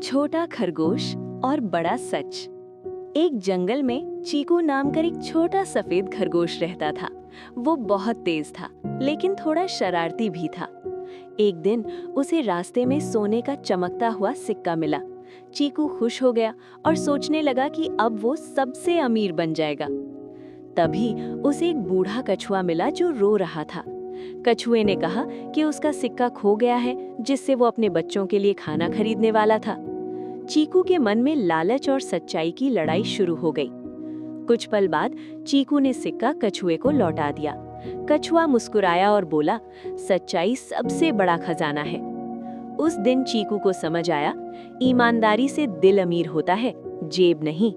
छोटा खरगोश और बड़ा सच। एक जंगल में चीकू नाम का एक छोटा सफेद खरगोश रहता था। वो बहुत तेज था, लेकिन थोड़ा शरारती भी था। एक दिन उसे रास्ते में सोने का चमकता हुआ सिक्का मिला। चीकू खुश हो गया और सोचने लगा कि अब वो सबसे अमीर बन जाएगा। तभी उसे एक बूढ़ा कछुआ मिला जो रो रहा था। कछुए ने कहा कि उसका सिक्का खो गया है, जिससे वो अपने बच्चों के लिए खाना खरीदने वाला था। चीकू के मन में लालच और सच्चाई की लड़ाई शुरू हो गई। कुछ पल बाद चीकू ने सिक्का कछुए को लौटा दिया। कछुआ मुस्कुराया और बोला, सच्चाई सबसे बड़ा खजाना है। उस दिन चीकू को समझ आया, ईमानदारी से दिल अमीर होता है, जेब नहीं।